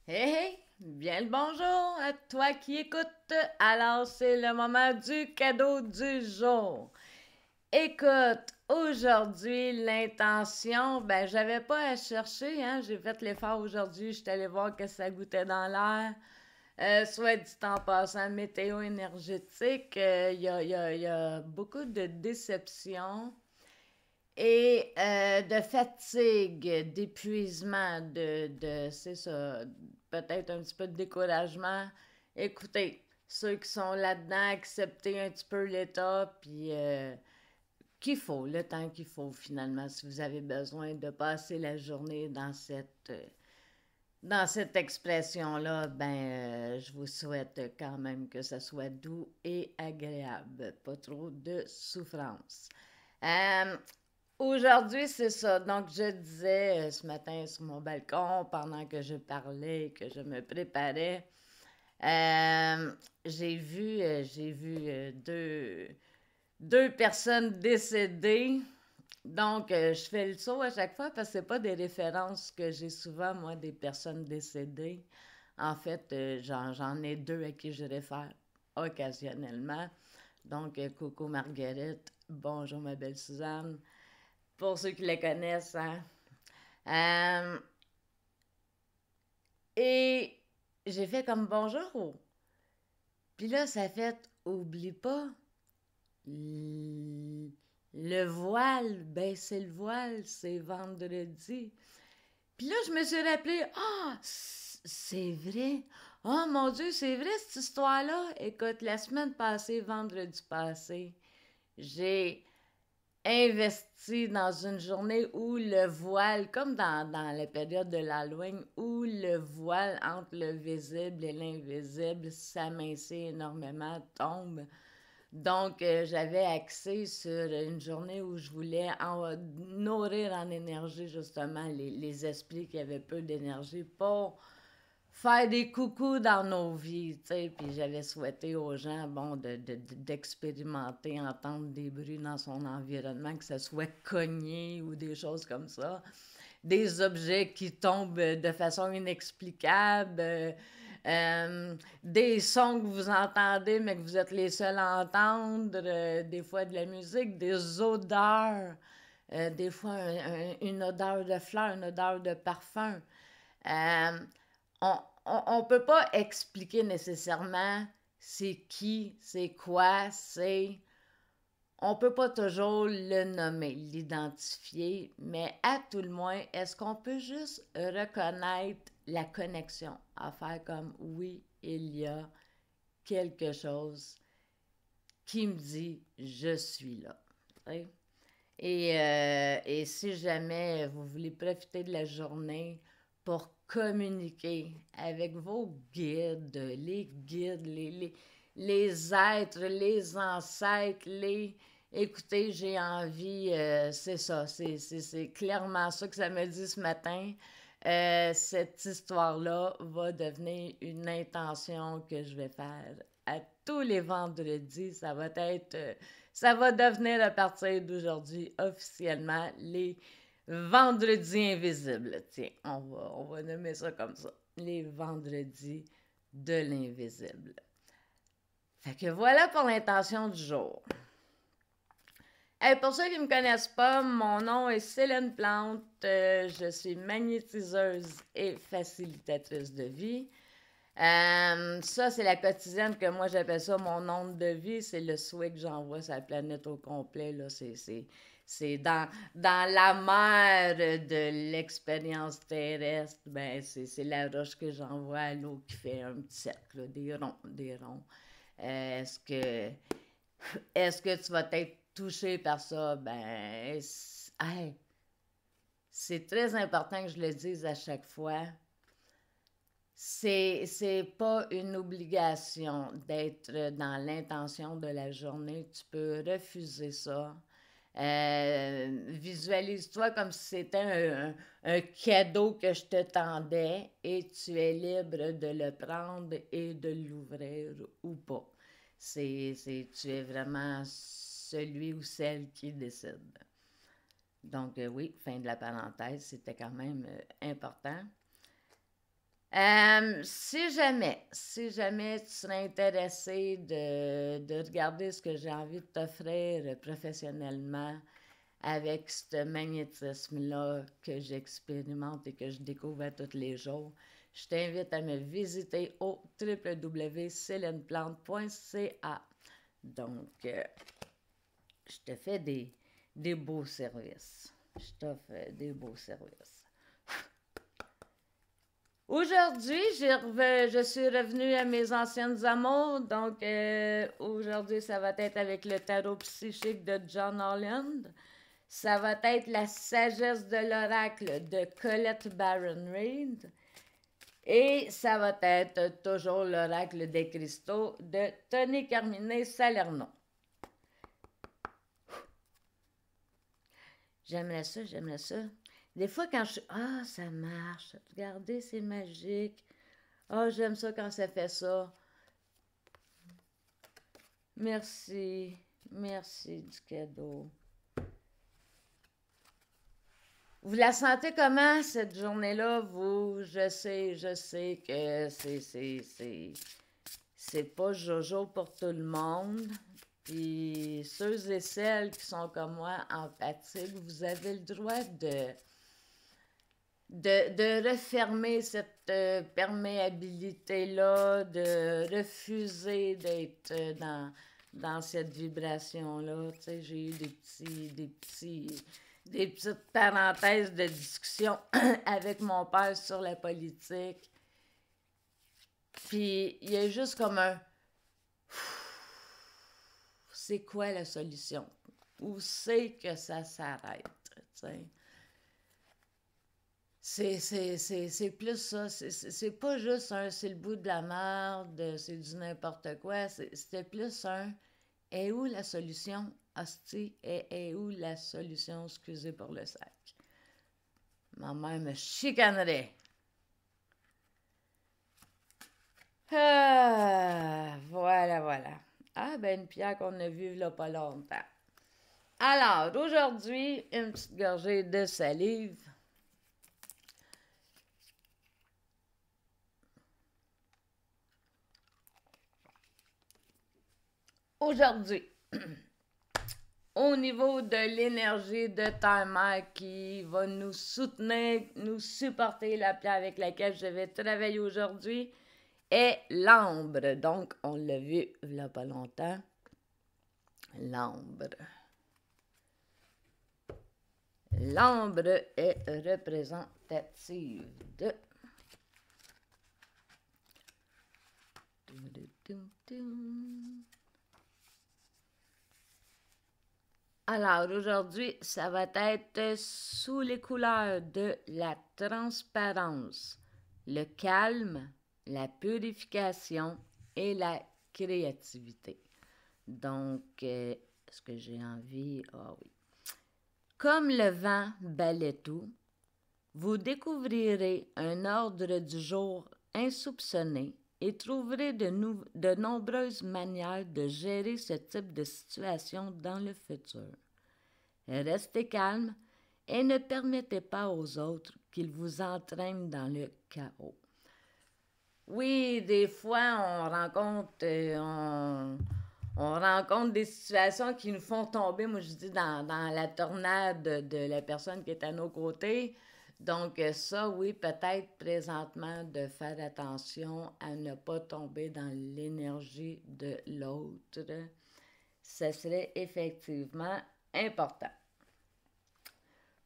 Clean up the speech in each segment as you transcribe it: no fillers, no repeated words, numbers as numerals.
Hey, hey, bien le bonjour à toi qui écoutes. Alors, c'est le moment du cadeau du jour. Écoute, aujourd'hui, l'intention, ben, j'avais pas à chercher, hein. J'ai fait l'effort aujourd'hui, j'étais allée voir que ça goûtait dans l'air. Soit dit en passant, météo énergétique, il y a beaucoup de déception et de fatigue, d'épuisement, c'est ça, peut-être un petit peu de découragement. Écoutez, ceux qui sont là-dedans, acceptez un petit peu l'état, puis qu'il faut, le temps qu'il faut finalement, si vous avez besoin de passer la journée dans cette expression-là, je vous souhaite quand même que ça soit doux et agréable, pas trop de souffrance. Euh, Aujourd'hui, c'est ça. Donc, je disais ce matin sur mon balcon, pendant que je parlais, que je me préparais, euh, j'ai vu deux personnes décédées. Donc, je fais le saut à chaque fois parce que c'est pas des références que j'ai souvent, moi, des personnes décédées. En fait, j'en ai deux à qui je réfère occasionnellement. Donc, coucou Marguerite, bonjour ma belle Suzanne, pour ceux qui la connaissent, hein. Euh, et j'ai fait comme bonjour. Puis là, ça fait, oublie pas, le voile, baisser le voile, c'est vendredi. Puis là, je me suis rappelé, ah, c'est vrai. Oh mon Dieu, c'est vrai cette histoire-là. Écoute, la semaine passée, vendredi passé, j'ai investi dans une journée où le voile, comme dans la période de l'Halloween, où le voile entre le visible et l'invisible s'amincit énormément, tombe. Donc, j'avais axé sur une journée où je voulais nourrir en énergie justement les esprits qui avaient peu d'énergie pour faire des coucous dans nos vies, tu sais. Puis j'avais souhaité aux gens, bon, d'expérimenter, entendre des bruits dans son environnement, que ce soit cogné ou des choses comme ça. Des objets qui tombent de façon inexplicable. Des sons que vous entendez, mais que vous êtes les seuls à entendre. Des fois de la musique, des odeurs. Des fois une odeur de fleurs, une odeur de parfum. Euh, on peut pas expliquer nécessairement c'est qui, c'est quoi, c'est... On peut pas toujours le nommer, l'identifier, mais à tout le moins, est-ce qu'on peut juste reconnaître la connexion, à faire comme oui, il y a quelque chose qui me dit je suis là. Et si jamais vous voulez profiter de la journée pour communiquer avec vos guides, les êtres, les ancêtres, les... Écoutez, j'ai envie, c'est ça, c'est clairement ça que ça me dit ce matin. Cette histoire-là va devenir une intention que je vais faire à tous les vendredis. Ça va devenir à partir d'aujourd'hui officiellement les vendredis invisibles. Tiens, on va nommer ça comme ça. Les vendredis de l'invisible. Fait que voilà pour l'intention du jour. Hey, pour ceux qui ne me connaissent pas, mon nom est Céline Plante. Je suis magnétiseuse et facilitatrice de vie. Ça, c'est la quotidienne que moi j'appelle ça mon onde de vie. C'est le souhait que j'envoie sur la planète au complet. Là. C'est dans la mer de l'expérience terrestre. Ben, c'est la roche que j'envoie à l'eau qui fait un petit cercle, là, des ronds, des ronds. Est-ce que tu vas être touché par ça? Ben, hey, c'est très important que je le dise à chaque fois. C'est pas une obligation d'être dans l'intention de la journée. Tu peux refuser ça. Visualise-toi comme si c'était un cadeau que je te tendais et tu es libre de le prendre et de l'ouvrir ou pas. Tu es vraiment celui ou celle qui décide. Donc, oui, fin de la parenthèse, c'était quand même important. Si jamais tu serais intéressé de regarder ce que j'ai envie de t'offrir professionnellement avec ce magnétisme-là que j'expérimente et que je découvre à tous les jours, je t'invite à me visiter au www.célineplante.ca. Donc, je te fais des beaux services. Je t'offre des beaux services. Aujourd'hui, je suis revenue à mes anciennes amours. Donc, aujourd'hui, ça va être avec le tarot psychique de John Holland. Ça va être la sagesse de l'oracle de Colette Baron Reid. Et ça va être toujours l'oracle des cristaux de Tony Carmine Salerno. J'aimerais ça, j'aimerais ça. Des fois, quand je... Ah, ça marche. Regardez, c'est magique. Ah, j'aime ça quand ça fait ça. Merci. Merci du cadeau. Vous la sentez comment, cette journée-là, vous? Je sais que c'est pas jojo pour tout le monde. Puis ceux et celles qui sont comme moi, empathiques, vous avez le droit de refermer cette perméabilité-là, de refuser d'être dans cette vibration-là. Tu sais, j'ai eu des petites parenthèses de discussion avec mon père sur la politique. Puis il y a juste comme un... C'est quoi la solution? Où c'est que ça s'arrête? C'est plus ça. C'est pas juste un c'est le bout de la merde, c'est du n'importe quoi. C'était plus un est où la solution? Hostie, est où la solution? Excusez pour le sac. Ma mère me chicanerait. Ah, voilà. Ah, ben une pierre qu'on a vue là pas longtemps. Alors, aujourd'hui, une petite gorgée de salive. Aujourd'hui, au niveau de l'énergie de Terre-Mère qui va nous soutenir, nous supporter, la pierre avec laquelle je vais travailler aujourd'hui est l'ambre. Donc, on l'a vu il n'y a pas longtemps. L'ambre. L'ambre est représentative de... Alors, aujourd'hui, ça va être sous les couleurs de la transparence, le calme, la purification et la créativité. Donc, est-ce que j'ai envie? Ah oui. Comme le vent balaie tout, vous découvrirez un ordre du jour insoupçonné et trouverez de nombreuses manières de gérer ce type de situation dans le futur. Restez calme et ne permettez pas aux autres qu'ils vous entraînent dans le chaos. Oui, des fois, on rencontre des situations qui nous font tomber, moi je dis, dans la tornade de la personne qui est à nos côtés. Donc ça, oui, peut-être présentement de faire attention à ne pas tomber dans l'énergie de l'autre. Ce serait effectivement important.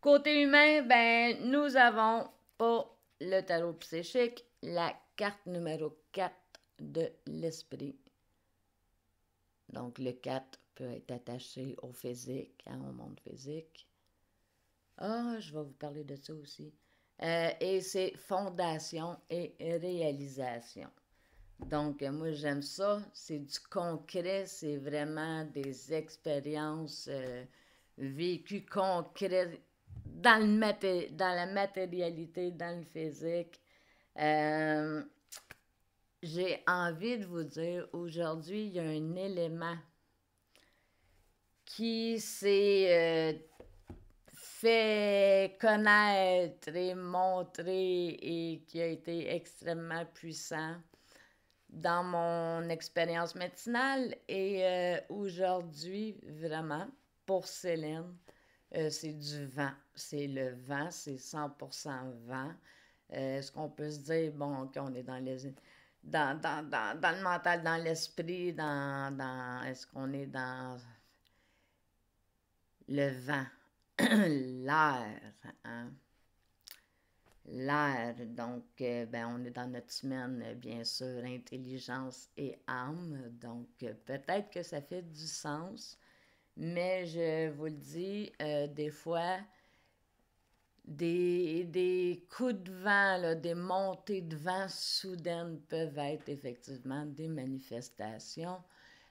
Côté humain, ben, nous avons pour le tarot psychique la carte numéro 4 de l'esprit. Donc, le 4 peut être attaché au physique, au monde physique. Ah, je vais vous parler de ça aussi. Et c'est fondation et réalisation. Donc, moi, j'aime ça. C'est du concret, c'est vraiment des expériences vécues concrètes dans la matérialité, dans le physique. J'ai envie de vous dire, aujourd'hui, il y a un élément qui s'est fait connaître et montrer et qui a été extrêmement puissant dans mon expérience médicinale. Et aujourd'hui, vraiment, pour Céline, c'est du vent. C'est le vent, c'est 100% vent. Est-ce qu'on peut se dire, bon, qu'on est dans dans le mental, dans l'esprit, est-ce qu'on est dans le vent, l'air, hein? L'air, donc, ben, on est dans notre semaine, bien sûr, intelligence et âme, donc peut-être que ça fait du sens, mais je vous le dis, des fois, des coups de vent, là, des montées de vent soudaines peuvent être effectivement des manifestations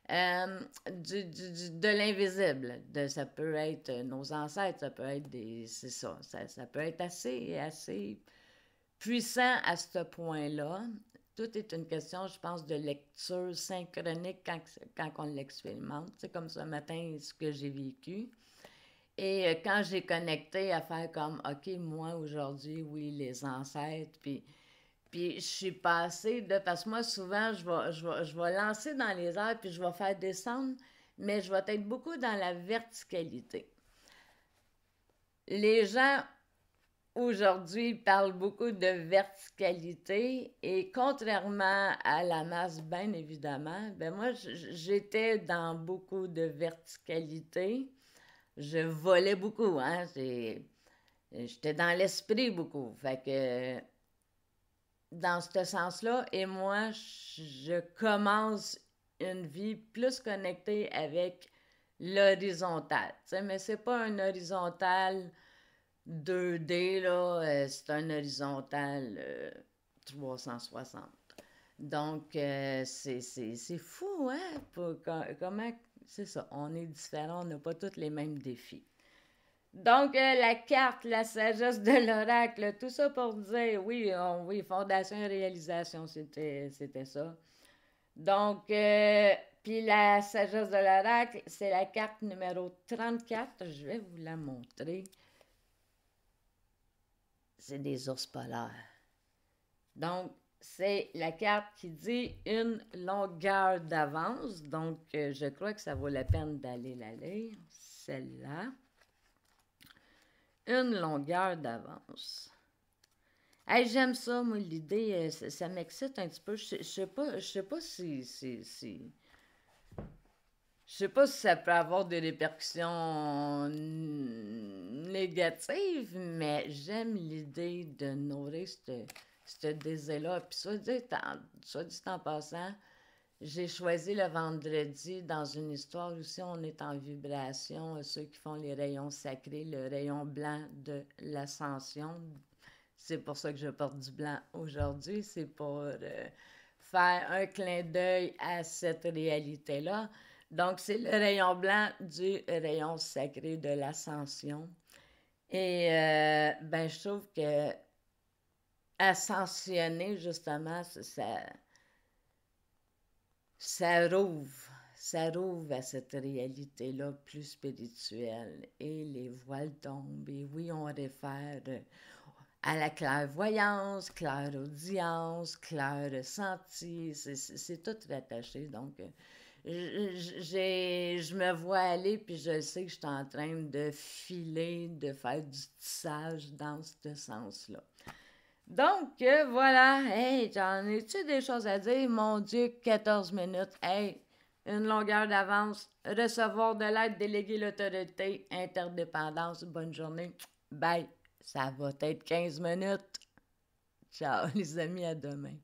de l'invisible. Ça peut être nos ancêtres, ça peut être c'est ça peut être assez puissant à ce point-là. Tout est une question, je pense, de lecture synchronique quand on l'expérimente. C'est comme ce matin, ce que j'ai vécu. Et quand j'ai connecté à faire comme, OK, moi, aujourd'hui, oui, les ancêtres, puis je suis passée de... Parce que moi, souvent, je vais lancer dans les airs, puis je vais faire descendre, mais je vais être beaucoup dans la verticalité. Les gens, aujourd'hui, parlent beaucoup de verticalité, et contrairement à la masse, bien évidemment, ben moi, j'étais dans beaucoup de verticalité. Je volais beaucoup, hein. J'étais dans l'esprit beaucoup. Fait que dans ce sens-là, et moi, je commence une vie plus connectée avec l'horizontal. Mais c'est pas un horizontal 2D, là, c'est un horizontal 360. Donc, c'est fou, hein? Comment, c'est ça, on est différents, on n'a pas tous les mêmes défis. Donc, la carte, la sagesse de l'oracle, tout ça pour dire, oui, oui, fondation et réalisation, c'était ça. Donc, puis la sagesse de l'oracle, c'est la carte numéro 34. Je vais vous la montrer. C'est des ours polaires. Donc, c'est la carte qui dit une longueur d'avance. Donc, je crois que ça vaut la peine d'aller la lire. Celle-là. Une longueur d'avance. Hey, j'aime ça, moi, l'idée, ça m'excite un petit peu. Je sais pas si je sais pas si ça peut avoir des répercussions négatives, mais j'aime l'idée de nourrir ce désir-là. Puis soit dit en passant, j'ai choisi le vendredi dans une histoire aussi, on est en vibration, ceux qui font les rayons sacrés, le rayon blanc de l'ascension. C'est pour ça que je porte du blanc aujourd'hui, c'est pour faire un clin d'œil à cette réalité-là. Donc, c'est le rayon blanc du rayon sacré de l'ascension. Et ben, je trouve que ascensionner, justement, ça rouvre à cette réalité-là plus spirituelle. Et les voiles tombent. Et oui, on réfère à la clairvoyance, clairaudience, clair-senti. C'est tout rattaché. Donc, je me vois aller, puis je sais que je suis en train de filer, de faire du tissage dans ce sens-là. Donc, voilà. Hey, j'en ai-tu des choses à dire? Mon Dieu, 14 minutes. Hey, une longueur d'avance. Recevoir de l'aide, déléguer l'autorité, interdépendance. Bonne journée. Bye. Ça va être 15 minutes. Ciao, les amis, à demain.